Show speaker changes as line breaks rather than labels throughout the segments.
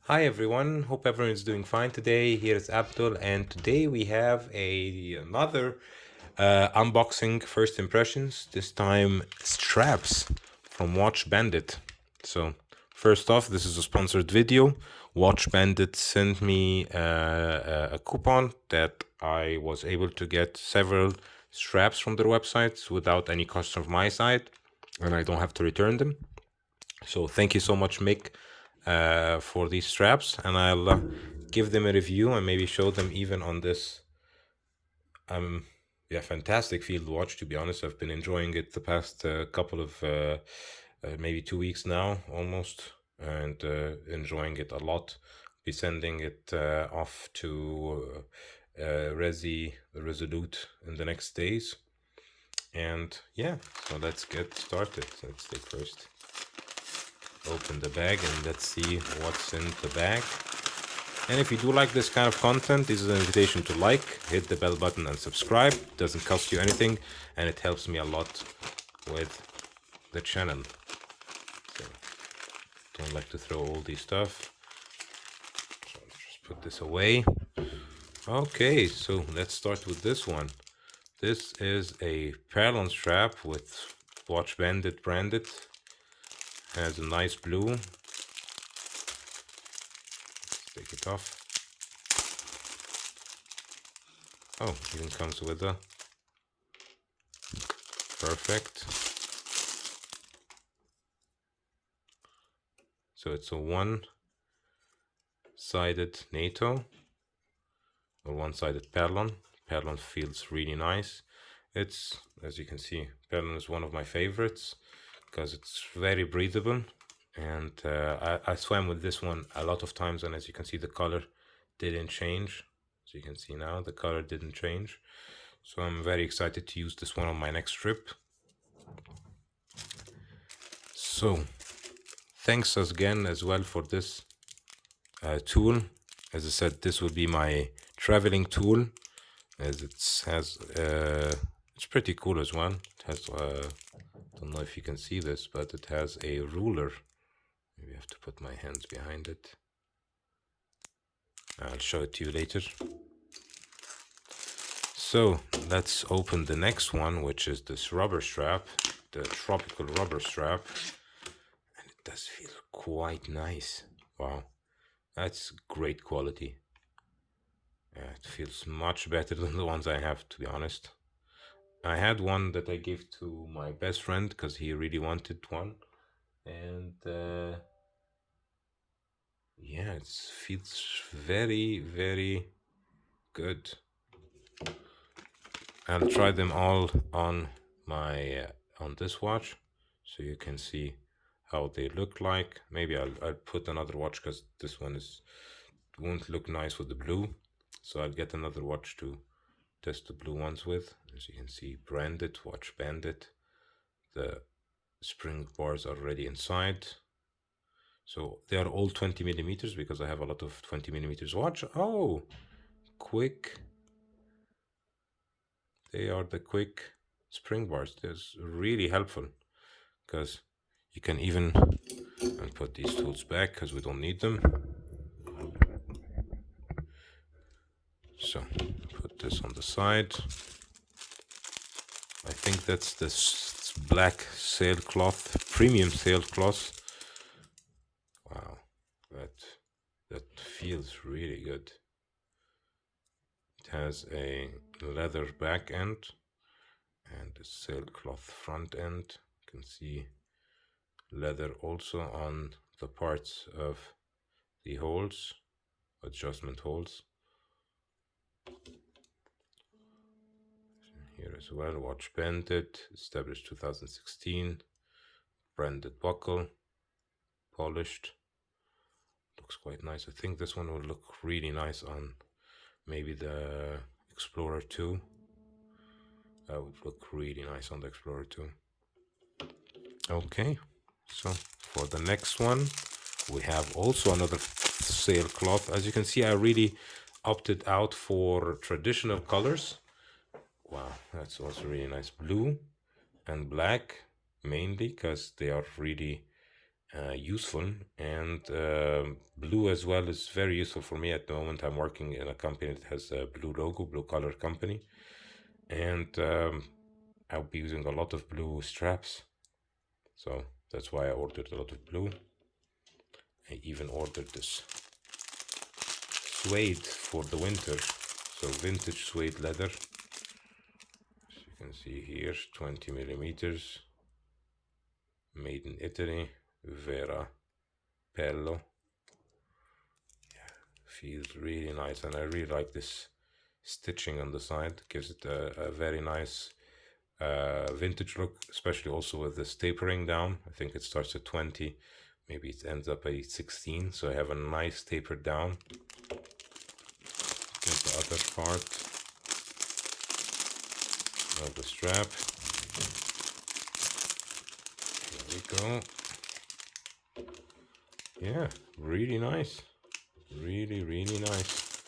Hi everyone, hope everyone's doing fine today. Here is Abdul, and today we have another unboxing first impressions. This time straps from Watchbandit. So first off, this is a sponsored video. Watchbandit sent me a coupon that I was able to get several straps from their websites without any cost from my side, and I don't have to return them. So thank you so much, Mick, for these straps, and I'll give them a review and maybe show them even on this yeah, fantastic field watch. To be honest, I've been enjoying it the past couple of maybe 2 weeks now almost, and enjoying it a lot. Be sending it off to Resolute in the next days. And yeah, so let's get started. Let's take first open the bag and let's see what's in the bag. And if you do like this kind of content, this is an invitation to like, hit the bell button and subscribe. It doesn't cost you anything and it helps me a lot with the channel. So don't like to throw all these stuff. So just put this away. Okay, so let's start with this one. This is a Perlon strap with Watchbandit branded. Has a nice blue. Let's take it off. Oh, even comes with a perfect. So it's a one-sided NATO or one-sided Perlon. Perlon feels really nice. It's, as you can see, Perlon is one of my favorites because it's very breathable. And I swam with this one a lot of times, and as you can see, the color didn't change. As you can see now, the color didn't change. So I'm very excited to use this one on my next trip. So thanks again as well for this tool. As I said, this will be my traveling tool, as it's pretty cool as well. It has don't know if you can see this, but it has a ruler. Maybe I have to put my hands behind it. I'll show it to you later. So let's open the next one, which is this rubber strap, the tropical rubber strap. And it does feel quite nice. Wow, that's great quality. It feels much better than the ones I have, to be honest. I had one that I gave to my best friend because he really wanted one. And yeah, it feels very, very good. I'll try them all on my on this watch, so you can see how they look like. Maybe I'll put another watch because this one won't look nice with the blue, so I'll get another watch to test the blue ones with. As you can see, branded Watchbandit. The spring bars are already inside. So they are all 20 millimeters because I have a lot of 20 millimeters watch. Oh, quick. They are the quick spring bars. That's really helpful because you can even put these tools back because we don't need them. So put this on the side. I think that's this black sailcloth, premium sailcloth. Wow, that feels really good. It has a leather back end and a sailcloth front end. You can see leather also on the parts of the holes, adjustment holes. Here as well, Watchbandit, established 2016, branded buckle, polished. Looks quite nice. I think this one will look really nice on maybe the Explorer 2. That would look really nice on the Explorer 2. Okay, so for the next one, we have also another sailcloth. As you can see, I really opted out for traditional colors. Wow, that's also really nice. Blue and black, mainly, because they are really useful. And blue as well is very useful for me at the moment. I'm working in a company that has a blue logo, blue color company, and I'll be using a lot of blue straps, so that's why I ordered a lot of blue. I even ordered this suede for the winter, so vintage suede leather. As you can see here, 20 millimeters, made in Italy, Vera Pello. Feels really nice, and I really like this stitching on the side. Gives it a very nice vintage look, especially also with this tapering down. I think it starts at 20, maybe it ends up at 16, so I have a nice taper down. Get the other part of the strap. Here we go. Yeah, really nice. Really nice.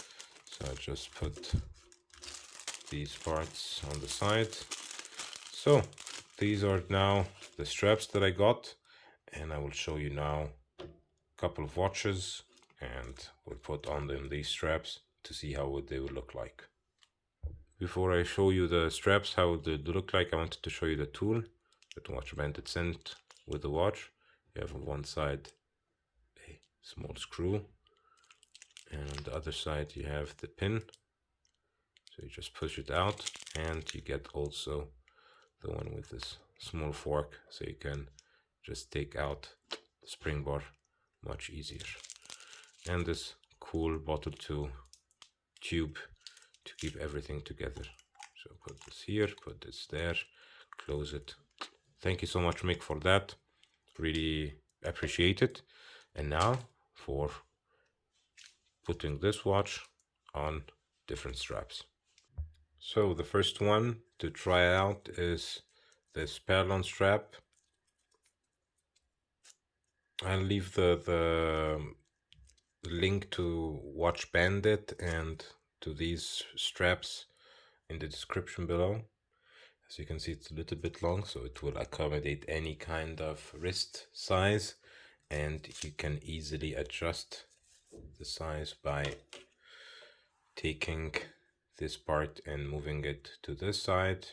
So I just put these parts on the side. So these are now the straps that I got, and I will show you now a couple of watches, and we'll put on them these straps to see how they will look like. Before I show you the straps, how they look like, I wanted to show you the tool that Watchbandit sent with the watch. You have on one side a small screw, and on the other side you have the pin. So you just push it out, and you get also the one with this small fork, so you can just take out the spring bar much easier. And this cool bottle tube to keep everything together. So put this here, put this there, close it. Thank you so much, Mick, for that. Really appreciate it. And now for putting this watch on different straps. So the first one to try out is this Perlon strap. I'll leave the link to Watchbandit and to these straps in the description below. As you can see, it's a little bit long, so it will accommodate any kind of wrist size, and you can easily adjust the size by taking this part and moving it to this side,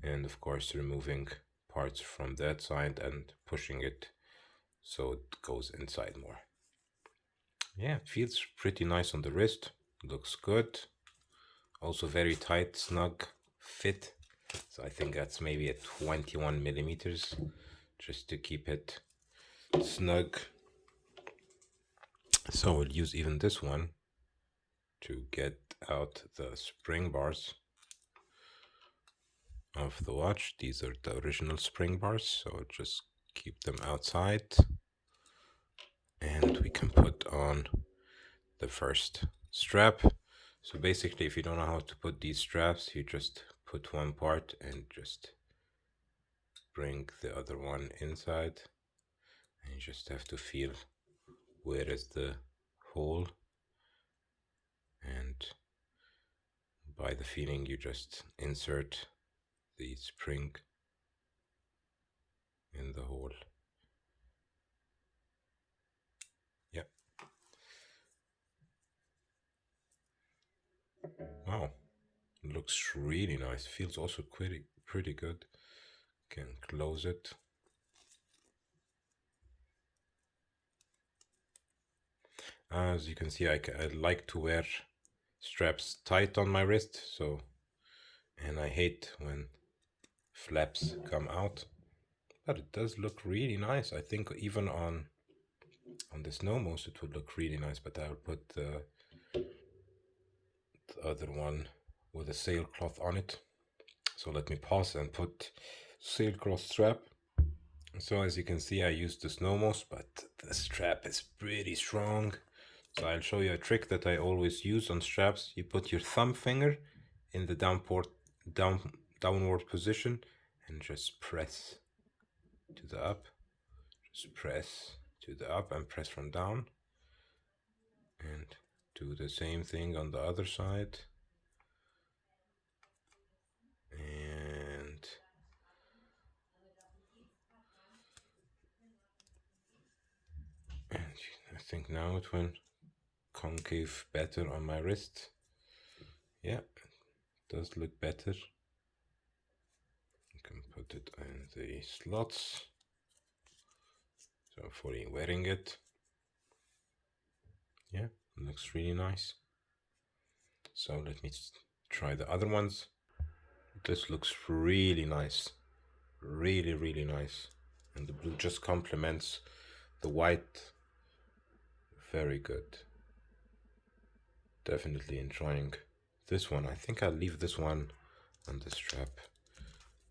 and of course removing parts from that side and pushing it so it goes inside more. Yeah, it feels pretty nice on the wrist, looks good. Also very tight, snug fit. So I think that's maybe at 21 millimeters, just to keep it snug. So we'll use even this one to get out the spring bars of the watch. These are the original spring bars, so just keep them outside. And we can put on the first strap. So basically, if you don't know how to put these straps, you just put one part and just bring the other one inside, and you just have to feel where is the hole, and by the feeling you just insert the spring in the hole. Yep. Wow, looks really nice. Feels also pretty good. Can close it. As you can see, I like to wear straps tight on my wrist, so, and I hate when flaps come out, but it does look really nice. I think even on the Snowmoose it would look really nice, but I'll put the other one with a sailcloth on it. So let me pause and put sailcloth strap. So as you can see, I used the Snowmoose, but the strap is pretty strong. So I'll show you a trick that I always use on straps. You put your thumb finger in the downward position and just press to the up. Just press to the up and press from down. And do the same thing on the other side. And think now it went concave better on my wrist. Yeah, it does look better. You can put it in the slots. So for you wearing it, yeah, it looks really nice. So let me try the other ones. This looks really nice. Really, really nice. And the blue just complements the white. Very good. Definitely enjoying this one. I think I'll leave this one on the strap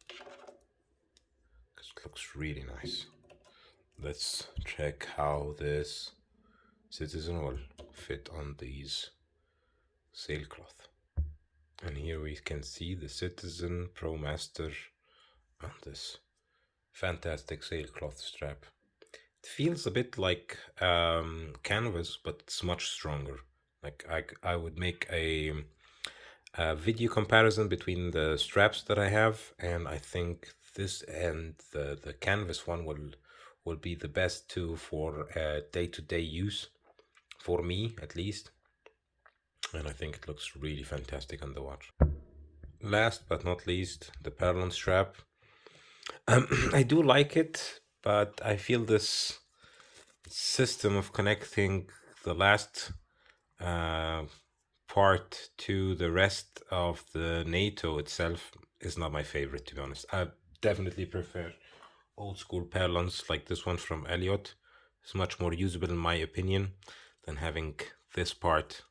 because it looks really nice. Let's check how this Citizen will fit on these Sailcloth. And here we can see the Citizen Pro Master on this fantastic Sailcloth strap. It feels a bit like canvas, but it's much stronger. Like I would make a video comparison between the straps that I have, and I think this and the canvas one will be the best two for day-to-day use, for me at least. And I think it looks really fantastic on the watch. Last but not least, the Perlon strap. I do like it, but I feel this system of connecting the last part to the rest of the NATO itself is not my favorite, to be honest. I definitely prefer old school Perlons like this one from Elliot. It's much more usable in my opinion than having this part.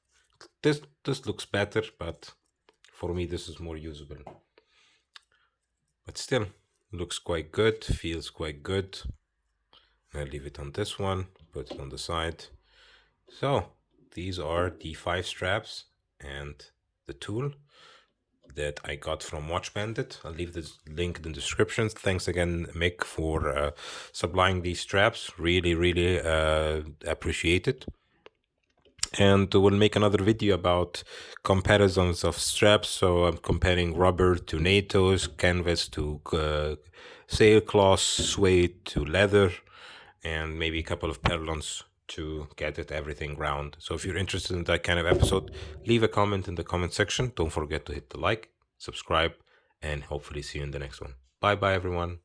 This looks better, but for me this is more usable. But still, looks quite good, feels quite good. I'll leave it on this one, put it on the side. So these are the 5 straps and the tool that I got from Watchbandit. I'll leave this link in the description. Thanks again, Mick, for supplying these straps. Really, really appreciate it. And we'll make another video about comparisons of straps. So I'm comparing rubber to NATO's, canvas to sailcloth, suede to leather, and maybe a couple of Perlons to get it everything round. So if you're interested in that kind of episode, leave a comment in the comment section. Don't forget to hit the like, subscribe, and hopefully see you in the next one. Bye bye everyone.